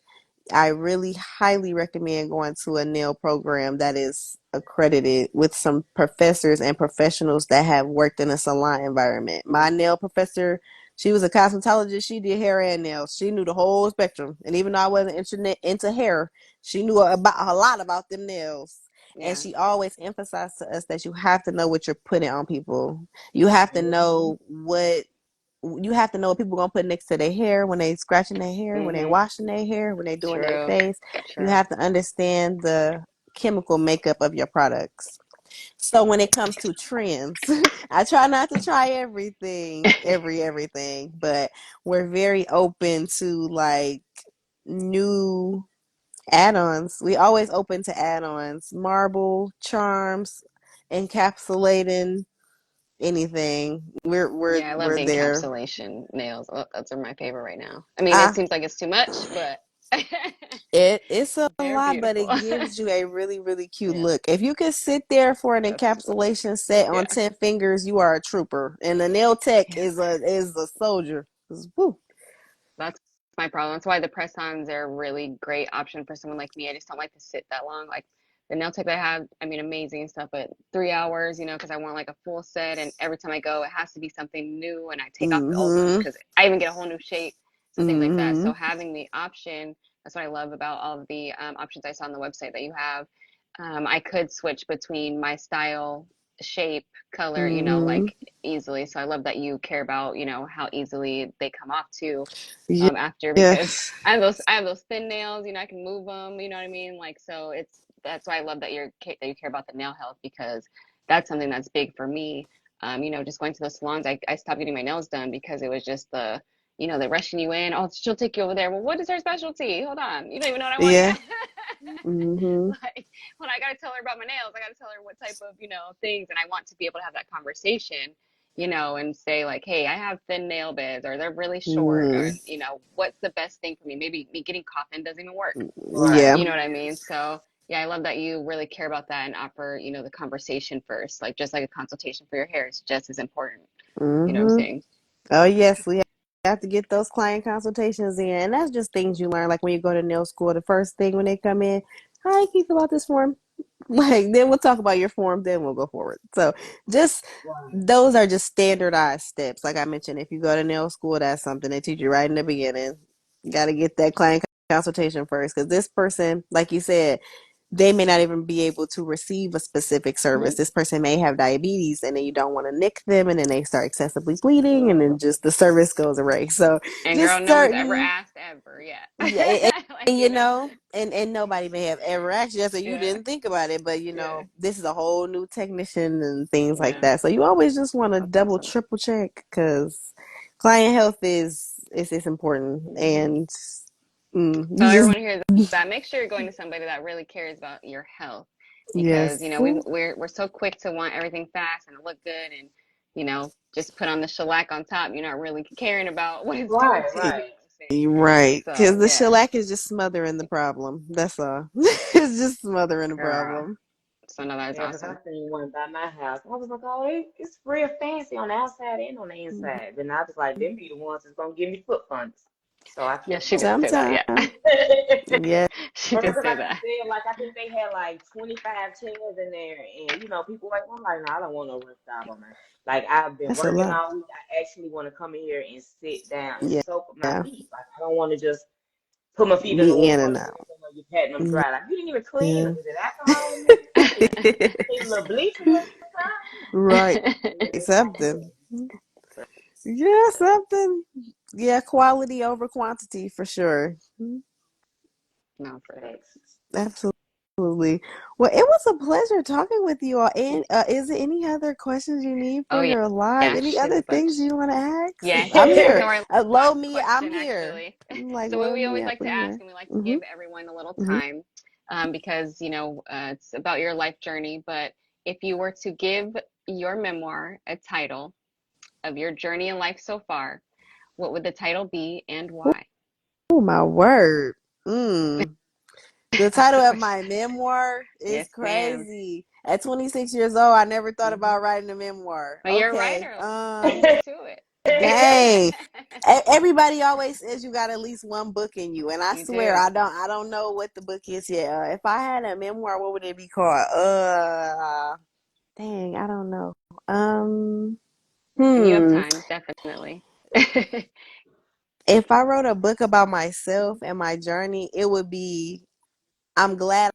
I really highly recommend going to a nail program that is accredited with some professors and professionals that have worked in a salon environment. My nail professor, she was a cosmetologist. She did hair and nails. She knew the whole spectrum. And even though I wasn't into hair, she knew about a lot about them nails. And Yeah. she always emphasized to us that you have to know what you're putting on people. You have to know what people gonna put next to their hair when they scratching their hair, when they Mm-hmm. washing their hair, when they doing their True. face. You True. have to understand the chemical makeup of your products. So when it comes to trends, I try not to try everything, but we're very open to like new add-ons. We always open to add-ons, marble, charms, encapsulating anything. We're we're Yeah, I love we're the there. encapsulation nails. Those are my favorite right now. I mean, it I seems like it's too much, but it's a they're lot, but beautiful. it gives you a really, really cute Yeah, look. If you can sit there for an that's true. encapsulation set on Yeah, 10 fingers, you are a trooper. And the nail tech yeah. is a soldier. 'Cause, woo. That's my problem. That's why the press-ons are a really great option for someone like me. I just don't like to sit that long. Like the nail tech I have, I mean, amazing and stuff, but 3 hours, because I want like a full set, and every time I go, it has to be something new, and I take off the old ones Mm-hmm. because I even get a whole new shape, so things like that. Mm-hmm. So having the option, that's what I love about all of the options I saw on the website that you have. I could switch between my style shape, color, Mm-hmm. like easily. So I love that you care about, how easily they come off too, Yeah. after, because Yes. I have those thin nails, I can move them, you know what I mean? Like, so that's why I love that you care about the nail health, because that's something that's big for me. Just going to the salons, I stopped getting my nails done because it was just they're rushing you in. Oh, she'll take you over there. Well, what is her specialty? Hold on. You don't even know what I want Yeah. yet. Mm-hmm. Like, when I got to tell her about my nails, I got to tell her what type of, things. And I want to be able to have that conversation, and say, like, hey, I have thin nail beds, or they're really short, or, Mm-hmm. what's the best thing for me? Maybe me getting coffin doesn't even work. Right. Yeah. You know what I mean? So, yeah, I love that you really care about that and offer, the conversation first. Like, just like a consultation for your hair is just as important. You know what I'm Mm-hmm. saying? Oh, yes, we have to get those client consultations in. And that's just things you learn. Like when you go to nail school, the first thing when they come in, hi, Keith, about this form. Like, then we'll talk about your form, then we'll go forward. So just Right. those are just standardized steps. Like I mentioned, if you go to nail school, that's something they teach you right in the beginning. You got to get that client consultation first, because this person, like you said, they may not even be able to receive a specific service. Mhm. This person may have diabetes, and then you don't want to nick them, and then they start excessively bleeding, and then Mhm. just the service goes away. So And girl, just no one's ever certain, asked ever yet. yeah, Like, and and nobody may have ever actually just so you Yeah, didn't think about it, but yeah, this is a whole new technician and things like yeah. that. So you always just want to That's double, awesome. triple check, because client health is important, Mhm. and So you just everyone hears that. Make sure you're going to somebody that really cares about your health, because yes, we're so quick to want everything fast and to look good, and just put on the shellac on top. You're not really caring about what it's doing Right. to you. You Right. know what I'm saying? you're right, So because the yeah, shellac is just smothering the problem. That's all. It's just smothering the girl. problem. So no, that's Yeah, 'cause I awesome. seen one by my house. I was like, oh, it's real fancy on the outside and on the inside. Then I was like, them be the ones that's gonna give me foot fungus. So I Yeah, kept she going. did say that. Sometimes, Yeah, yeah, she did Because say like you that. said, like I think they had like 25 chairs in there, and people like, I'm like, no, I don't want no rough job on that. Like I've been that's a working lot. all week. I actually want to come in here and sit down and Yeah, soak my feet. Like I don't want to just put my feet in the be water in for and 30 out. minutes and then you patting them dry. Like you didn't even clean Yeah. them. Is it alcohol in there? Need a little bleaching or something? Right. Yeah, that's how I Something. feel. Yeah, something. Yeah, quality over quantity for sure. No, for real. Thanks. Absolutely. Well, it was a pleasure talking with you all. And is there any other questions you need Oh for yeah, your live? yeah. Any She has other a bunch. things you want to ask? Yeah, I'm here's here. our Low last me, I'm question, here. actually. I'm like, So what load we me always up. like to I'm ask, here. and we like to Hmm. give everyone a little Hmm. time, because it's about your life journey. But if you were to give your memoir a title of your journey in life so far, what would the title be and why? Oh, my word. Mm. The That's title the of question. my memoir is Yes, ma'am. crazy. At 26 years old, I never thought Mhm. about writing a memoir. Well, you're a Okay. writer. Let's get to it. Dang. Everybody always says you got at least one book in you, and I You swear do. I don't know what the book is yet. If I had a memoir, what would it be called? Dang, I don't know. Um, And you have hmm. time, definitely. If I wrote a book about myself and my journey, it would be I'm glad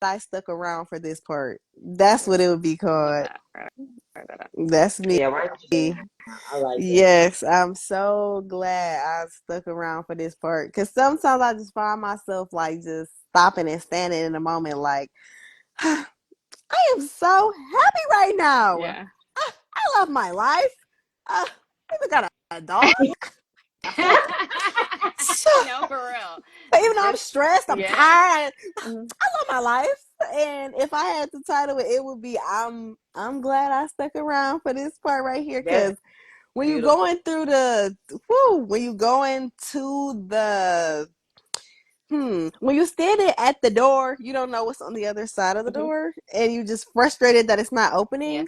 I stuck around for this part. That's what it would be Love called. that. Write that up. That's me. Yeah, write it down. I like that. Yes, I'm so glad I stuck around for this part, because sometimes I just find myself like just stopping and standing in a moment like, I am so happy right now. Yeah. I love my life. I even got a dog. So, No, for real. even though I'm Just, stressed, I'm yeah. tired, Mhm. I love my life. And if I had to title it, it would be I'm glad I stuck around for this part right here, That's because when you beautiful. going through when you going to the when you're standing at the door, you don't know what's on the other side of the Mhm. door, and you just frustrated that it's not opening. Yes,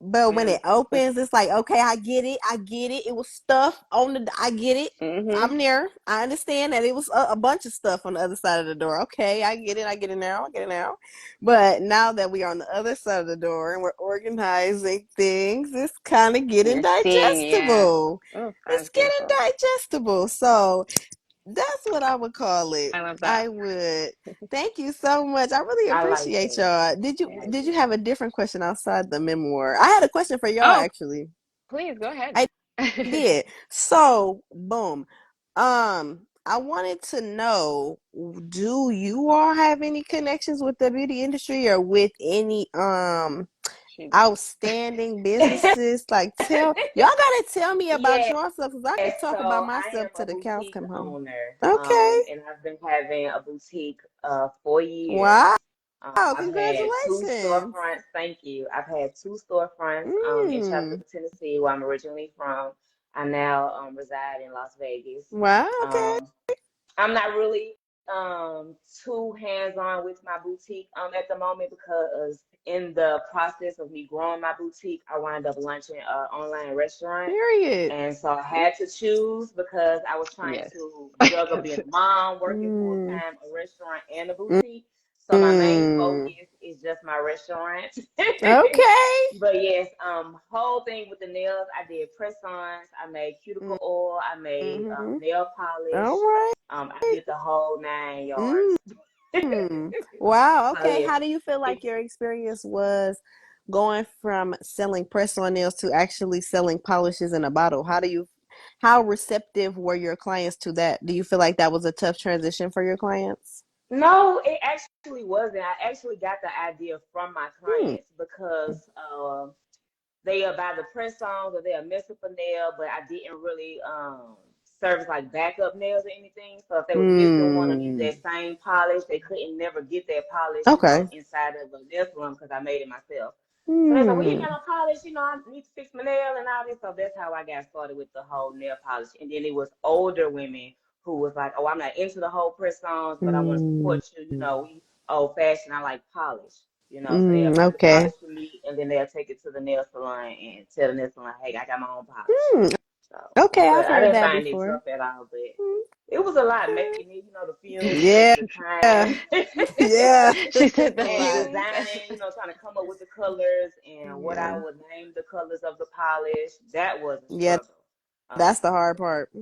But when ma'am. it opens, it's like, okay, I get it. I get it. It was stuff on I get it. Hmm. I'm there. I understand that it was a bunch of stuff on the other side of the door. Okay, I get it. I get it now. I get it now. But now that we are on the other side of the door and we're organizing things, it's kind of getting You're seeing, yeah. digestible. Oh, It's that's getting beautiful. digestible. So That's what I would call it. I love that. I would. Thank you so much. I really I like appreciate that. y'all. Thank Did you you. have a different question outside the memoir? I had a question for y'all Oh, actually. please go ahead. I did. So, boom. I wanted to know, do you all have any connections with the beauty industry or with any She does. outstanding businesses? Like y'all gotta tell me about Yeah, yourself because I could so talk about I am myself a till the cows boutique come home. owner, Okay. and I've been having a boutique 4 years. Wow. I've had two Congratulations. storefronts. Thank you. I've had two storefronts in Mm. Chattanooga, Tennessee, where I'm originally from. I now reside in Las Vegas. Wow, okay. Um, I'm not really too hands-on with my boutique at the moment because in the process of me growing my boutique, I wound up launching an online restaurant. Period. And so I had to choose because I was trying Yes. to juggle being a mom, working full Mm. time, a restaurant, and a Mm. boutique. So my main Mm. focus is just my restaurant. Okay. But yes, whole thing with the nails, I did press-ons, I made cuticle oil, I made Mm-hmm. nail All polish. right. I did the whole 9 yards. Mm. Wow. So Okay. yes, How do you feel like your experience was going from selling press-on nails to actually selling polishes in a bottle? How receptive were your clients to that? Do you feel like that was a tough transition for your clients? no, it actually wasn't. I actually got the idea from my Hmm. clients because they'll buy the press-ons or they'll mess up a nail, but I didn't really service like backup nails or anything. So if they was missing one or need Hmm. that same polish, they couldn't never get that polish, Okay. inside of a nail salon because I made it myself. So they're like, well, you Hmm. got no polish, I need to fix my nail and all this. So that's how I got started with the whole nail polish. And then it was older women who was like, oh, I'm not into the whole press-ons, but I want to Hmm. support you. We old-fashioned. I like polish. So they'll Hmm. buy the Okay. polish from me, and then they'll take it to the nail salon and tell the nail salon, "Hey, I got my own polish." Hmm. So, Okay, I've but I heard didn't that find it before. tough at all. But Hmm. it was a lot Okay. making it, the fumes, Yeah. the time, Yeah. She said the A and lot. fumes. designing. Trying to come up with the colors and what I Yeah. would name the colors of the polish. That was a Yeah, struggle. that's the hard But part.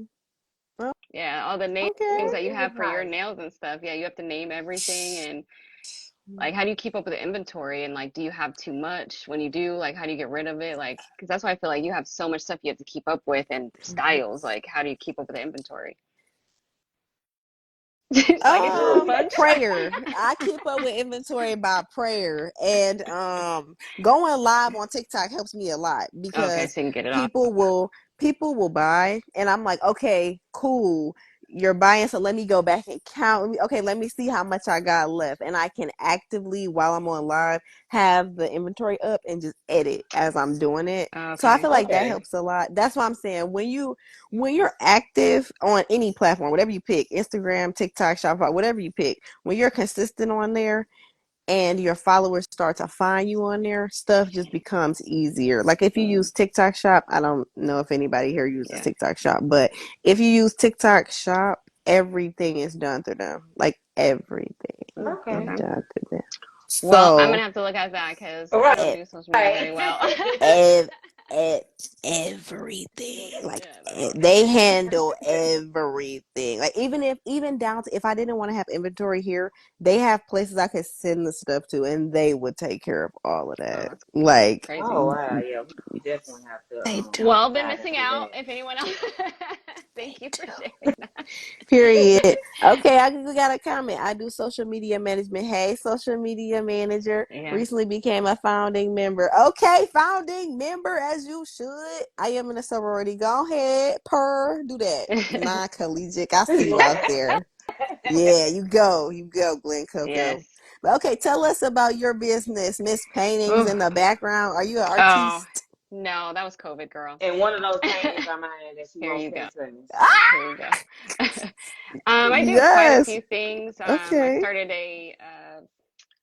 Well, Yeah, all the names okay. that you it was have for your nice. nails and stuff. Yeah, you have to name everything and like how do you keep up with the inventory and like do you have too much? When you do, like how do you get rid of it? Like, because that's why I feel like you have so much stuff you have to keep up with and styles. Like, how do you keep up with the inventory? She's like, is this a sponge? Prayer. I keep up with inventory by prayer, and going live on TikTok helps me a lot Okay, because so you can get it off. people will buy, and I'm like, okay, cool, you're buying, so let me go back and count. Okay, let me see how much I got left, and I can actively while I'm on live have the inventory up and just edit as I'm doing it. So I Okay. feel like that Okay. helps a lot. That's why I'm saying when you're active on any platform, whatever you pick, Instagram, TikTok, Shopify, whatever you pick, when you're consistent on there and your followers start to find you on there, stuff just becomes easier. Like if you use TikTok Shop, I don't know if anybody here uses Yeah. TikTok Shop, but if you use TikTok Shop, everything is done through them. Like everything is Okay. Okay. done through them. Well, I'm gonna So have to look at that because All I right. don't e- do social media very well. ev- ev- everything, like Yeah, that's they crazy. handle everything, like even down to if I didn't want to have inventory here, they have places I could send the stuff to and they would take care of all of Oh, that, that's like crazy. Oh wow, yeah, we definitely have to they do. Well, been try to missing do out. that. If anyone else, They thank you for do. sharing that. Period. Okay, we got a comment. I do social media management. Hey, social media manager. Yeah. Recently became a founding member. Okay, founding member as you should. I am in a sorority. Go ahead, do that. Non-collegiate. I see you out there. Yeah, Glenn Coco. Yes. But okay, tell us about your business, Miss Paintings Oof. in the background. Are you an Oh, artiste? no, that was COVID, girl. And one of those paintings are mine that she Here won't you go. send to me. Ah, Here you go. I do quite a yes. few things. I Okay. started a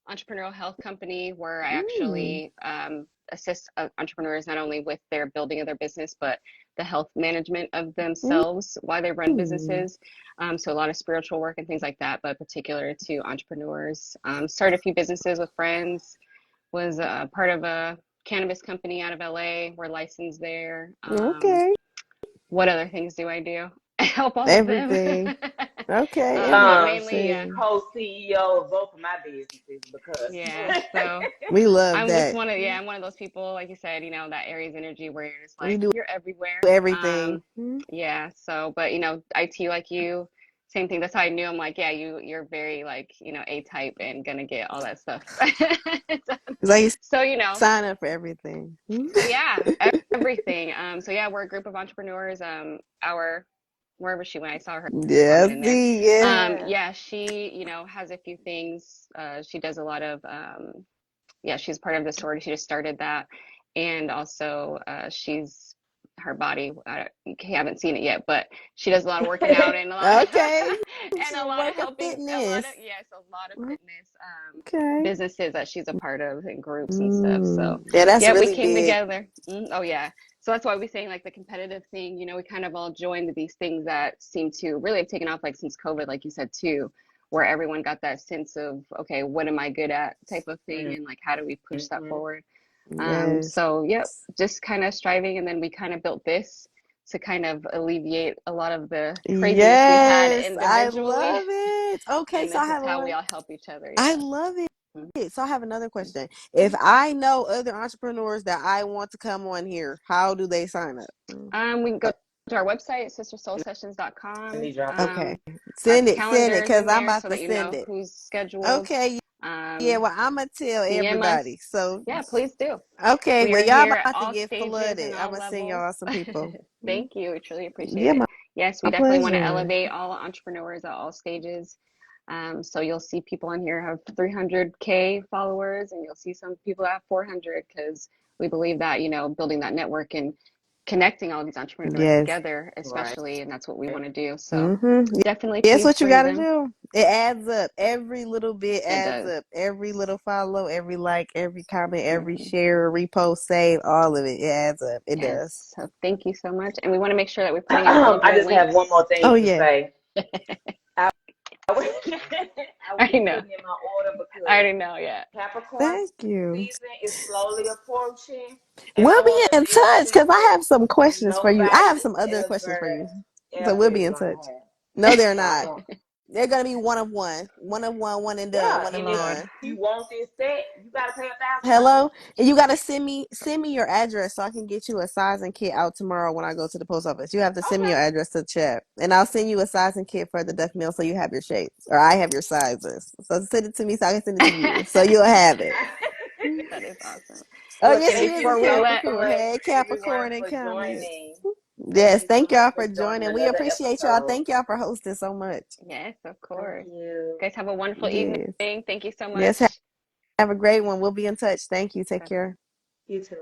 entrepreneurial health company where I Mm, actually assist entrepreneurs not only with their building of their business, but the health management of themselves while they run mm. businesses. So a lot of spiritual work and things like that, but particular to entrepreneurs. Started a few businesses with friends. Was part of a cannabis company out of LA. We're licensed there. Okay. What other things do I do? help all of them. Everything. Okay, But mainly, yeah, interesting. Co-CEO of both of my businesses because yeah. So We love I'm just that. one of, yeah, I'm one of those people, like you said, that Aries energy where you're just We like, do you're everywhere. everything. Yeah. So, but IT like you, same thing. That's how I knew. I'm like, yeah, you're very like, A type and gonna get all that stuff done. It's like you So, sign up for everything. yeah, everything. So yeah, we're a group of entrepreneurs. Our wherever she went, I saw her Yeah, comment in there. see, yeah. Yeah, she, has a few things. She does a lot of yeah, she's part of the sorority. She just started that. And also, her body, you haven't seen it yet, but she does a lot of working out and a lot of, Okay. and a Should lot of work of helping, fitness. yes, a lot of fitness, Okay. businesses that she's a part of and groups and stuff. So, Yeah, that's yeah, we really came big. together. Oh, yeah. So that's why we saying like the competitive thing, we kind of all joined these things that seem to really have taken off like since COVID, like you said too, where everyone got that sense of, okay, what am I good at type of thing, and like how do we push that forward? Yes. So yep, just kind of striving, and then we kind of built this to kind of alleviate a lot of the craziness we had Yes, I individually, love it. Okay, and so I this is have how one. we all help each other. I Yeah. love it. Mhm. So I have another question. If I know other entrepreneurs that I want to come on here, how do they sign up? We can go to our website, let me SisterSoulSessions.com. drop it. Okay. Our Send it, calendar is because in I'm there about so to that you send know it. who's scheduled. Okay. Yeah, well, I'm going to tell DM everybody. us. So, Yeah, please do. okay, We well, are y'all here at about to all get stages and flooded. I'm all going to send levels. y'all some people. Thank you. We truly appreciate Yeah, it. Yes, we my definitely want to pleasure. elevate all entrepreneurs at all stages. So you'll see people on here have 300K followers, and you'll see some people at 400, because we believe that, building that network and connecting all these entrepreneurs Yes. together, Right. especially, and that's what we want to do. So Mm-hmm. definitely Guess please what you join got to them. do? It adds up. Every little bit It adds does. up. Every little follow, every like, every comment, every Mhm. share, repost, save, all of it. It adds up. It does. Yes. So thank you so much. And we want to make sure that we're putting in all of I your just have one links. more thing Oh, to yeah. say. I, I will I be know. putting in my order I because already know. Yeah. Capricorn Thank you. season is slowly approaching, and I We'll be want to in make touch because I sure have some questions for you. I nobody have some other questions for ever, you. So ever we'll be is in gonna touch. have. No, they're So I not. want, They're going to be one of one. One of one, one and done, yeah, one and and if Lord. done. you want this set, you gotta pay $1,000. Hello, and you gotta send me your address so I can get you a sizing kit out tomorrow when I go to the post office. You have to send me Okay. your address to the chat, and I'll send you a sizing kit for the deaf meal so you have your shapes, or I have your sizes. So send it to me so I can send it to you, so you'll have it. That is awesome. Oh Well, yes, And she thank is you a before we so let, Capricorn. much, Hey, everyone, Capricorn in for comments. joining. Thank Yes, you so thank much y'all for for joining joining. We another appreciate y'all. episode. Thank y'all for hosting so much. yes, of Thank course. you. Guys, have a wonderful evening. Yes, Thank you so yes. much. Have a great one. We'll be in touch. Thank you. Take Bye bye. care. You too.